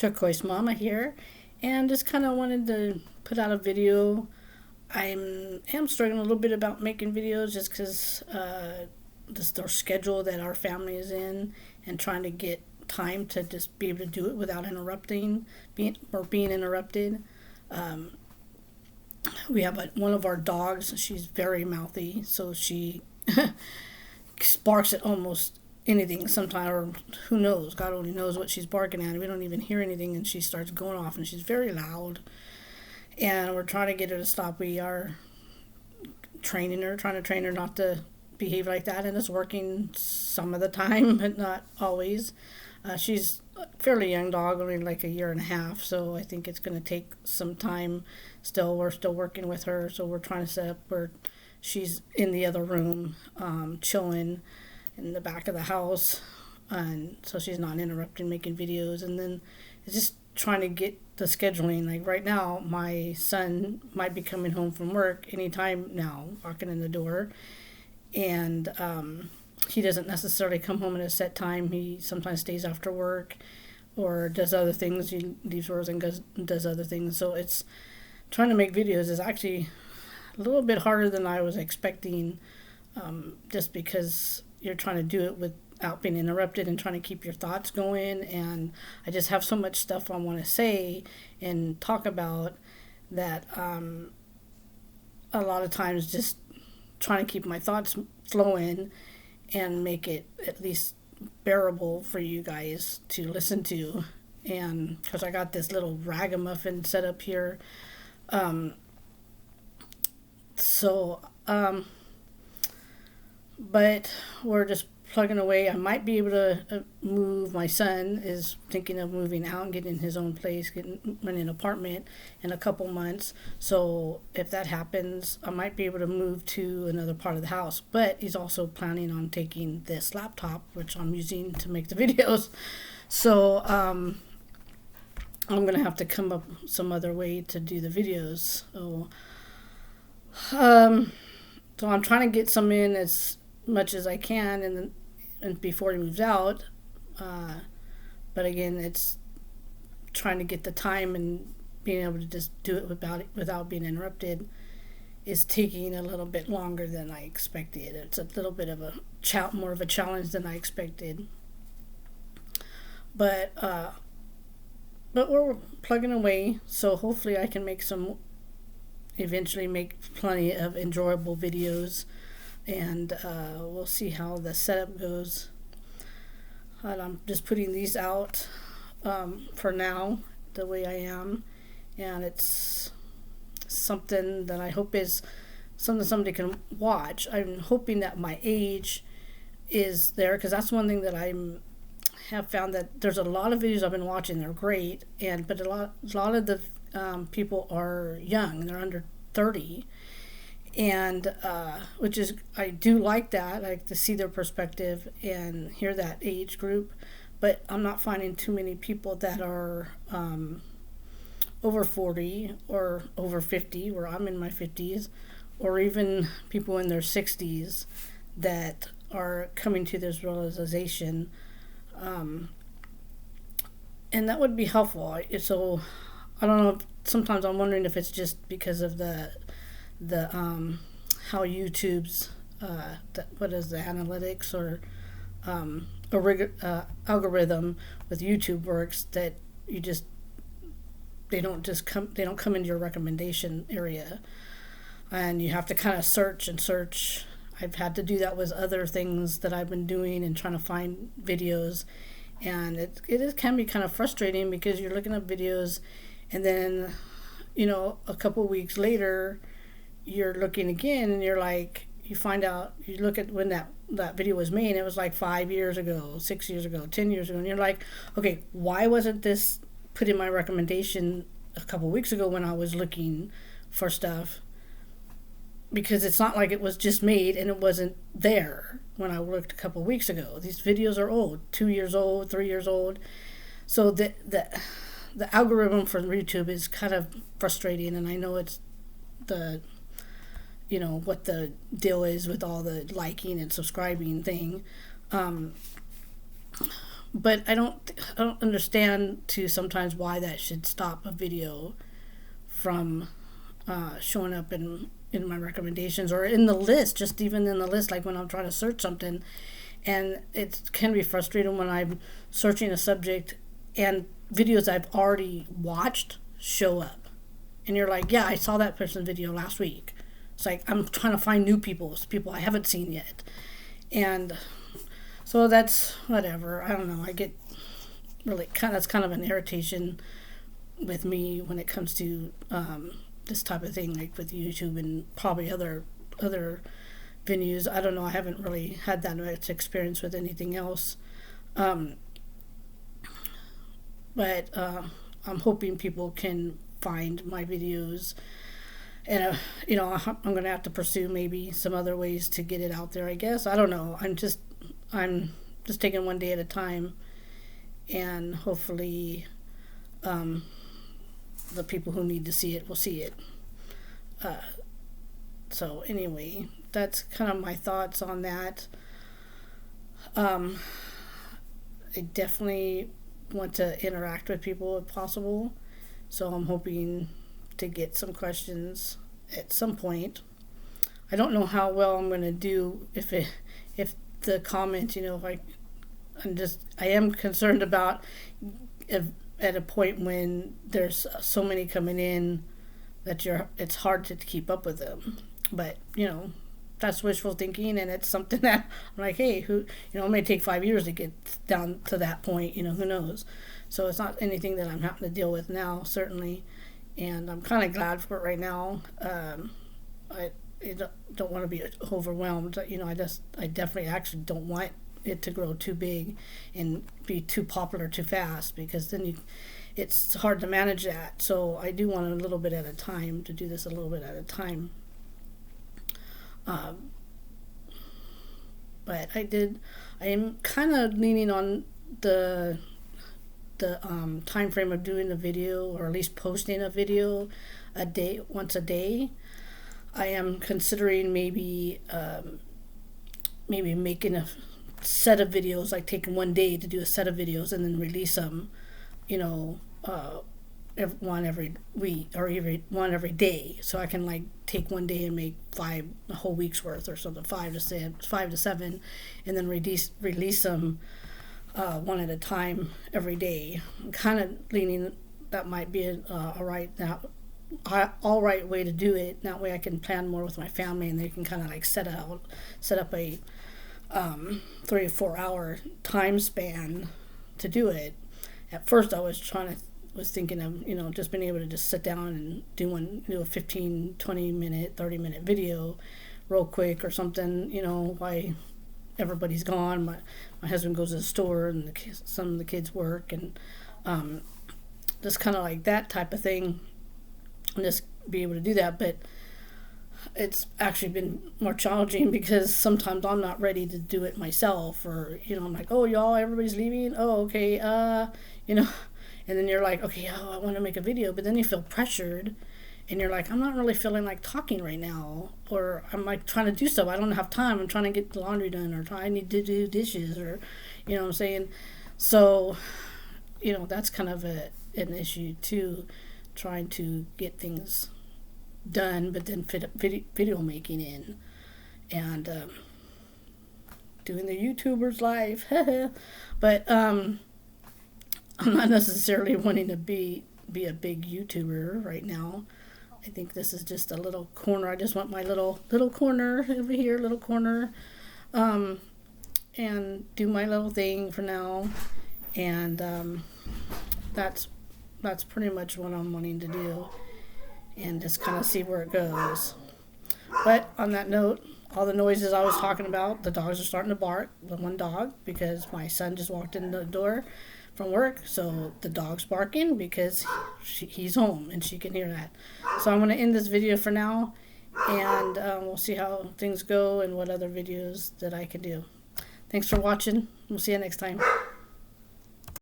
Turquoise Mama here, and just kind of wanted to put out a video. I am struggling a little bit about making videos just because this our schedule that our family is in, and trying to get time to just be able to do it without being interrupted. Um, we have one of our dogs. She's very mouthy, so she barks at almost anything sometimes, or who knows, God only knows what she's barking at. We don't even hear anything, and she starts going off, and she's very loud, and we're trying to get her to stop. We are trying to train her not to behave like that, and it's working some of the time, but not always. She's a fairly young dog, only like a year and a half, so I think it's going to take some time. We're still working with her, so we're trying to set up where she's in the other room, chilling in the back of the house, and so she's not interrupting making videos. And then it's just trying to get the scheduling. Like right now, my son might be coming home from work anytime now, walking in the door, and he doesn't necessarily come home at a set time. He sometimes stays after work or does other things. He leaves work and does other things. So it's trying to make videos is actually a little bit harder than I was expecting, just because you're trying to do it without being interrupted and trying to keep your thoughts going. And I just have so much stuff I want to say and talk about that a lot of times just trying to keep my thoughts flowing and make it at least bearable for you guys to listen to. And because I got this little ragamuffin set up here. Um, so, but we're just plugging away. I might be able to move. My son is thinking of moving out and getting his own place, renting an apartment in a couple months. So if that happens, I might be able to move to another part of the house. But he's also planning on taking this laptop, which I'm using to make the videos. So I'm gonna have to come up some other way to do the videos. So I'm trying to get some in as much as I can, and before he moves out. But again, it's trying to get the time and being able to just do it without being interrupted is taking a little bit longer than I expected. It's a little bit of more of a challenge than I expected. But we're plugging away, so hopefully I can eventually make plenty of enjoyable videos, and we'll see how the setup goes. And I'm just putting these out for now, the way I am, and it's something that I hope is something somebody can watch. I'm hoping that my age is there, because that's one thing that have found, that there's a lot of videos I've been watching. They're great, but a lot of the people are young. They're under 30, and which is, I do like that. I like to see their perspective and hear that age group, but I'm not finding too many people that are over 40 or over 50, where I'm in my 50s, or even people in their 60s that are coming to this realization. And that would be helpful. So I don't know. Sometimes I'm wondering if it's just because of the how YouTube's what is the analytics or algorithm with YouTube works, that they don't come into your recommendation area, and you have to kind of search and search. I've had to do that with other things that I've been doing and trying to find videos, and it can be kind of frustrating, because you're looking at videos, and then a couple weeks later you're looking again, and you find out, you look at when that video was made, it was like 5 years ago, 6 years ago, 10 years ago, and you're like, okay, why wasn't this put in my recommendation a couple weeks ago when I was looking for stuff? Because it's not like it was just made and it wasn't there when I looked a couple weeks ago. These videos are old, 2 years old, 3 years old. So the algorithm for YouTube is kind of frustrating, and I know it's what the deal is with all the liking and subscribing thing. but I don't understand to sometimes why that should stop a video from showing up in my recommendations or in the list, just even in the list, like when I'm trying to search something. And it can be frustrating when I'm searching a subject and videos I've already watched show up. And you're like, yeah, I saw that person's video last week. It's like I'm trying to find new people I haven't seen yet. And so that's whatever. I don't know. I get that's kind of an irritation with me when it comes to this type of thing, like with YouTube and probably other venues. I don't know. I haven't really had that much experience with anything else. But I'm hoping people can find my videos. And, I'm going to have to pursue maybe some other ways to get it out there, I guess. I don't know. I'm just taking one day at a time. And hopefully the people who need to see it will see it. So anyway, that's kind of my thoughts on that. I definitely want to interact with people if possible. So I'm hoping to get some questions at some point. I don't know how well I'm going to do if the comments, I am concerned about if at a point when there's so many coming in that it's hard to keep up with them. But, that's wishful thinking, and it's something that I'm like, hey, it may take 5 years to get down to that point, who knows. So it's not anything that I'm having to deal with now, certainly. And I'm kind of glad for it right now. I don't want to be overwhelmed. I definitely actually don't want it to grow too big and be too popular too fast, because then it's hard to manage that. So I do want a little bit at a time, to do this a little bit at a time. But I am kind of leaning on the time frame of doing a video, or at least posting a video once a day. I am considering maybe making a set of videos, like taking one day to do a set of videos and then release them, one every week, or one every day, so I can take one day and make a whole week's worth or something, 5 to 7, and then release them one at a time every day. I'm kind of leaning that might be all right way to do it. That way I can plan more with my family, and they can kind of set up a 3 or 4 hour time span to do it. At first I was thinking of just being able to just sit down and do a 15, 20 minute, 30 minute video real quick or something, while everybody's gone. My husband goes to the store, and some of the kids work, and just kind of like that type of thing, and just be able to do that. But it's actually been more challenging because sometimes I'm not ready to do it myself, or I'm like, oh, y'all, everybody's leaving, oh, okay, and then you're like, okay, I want to make a video, but then you feel pressured, and you're like, I'm not really feeling like talking right now, or I'm trying to do stuff, I don't have time, I'm trying to get the laundry done, or I need to do dishes, or what I'm saying. So that's kind of an issue too, trying to get things done, but then fit video making in, and doing the YouTuber's life. But I'm not necessarily wanting to be a big YouTuber right now. I think this is just a little corner. I just want my little corner over here, and do my little thing for now. And that's pretty much what I'm wanting to do, and just kind of see where it goes. But on that note, all the noises I was talking about, the dogs are starting to bark. The one dog, because my son just walked in the door from work, so the dog's barking because he's home and she can hear that. So I'm going to end this video for now, and we'll see how things go and what other videos that I can do. Thanks for watching. We'll see you next time.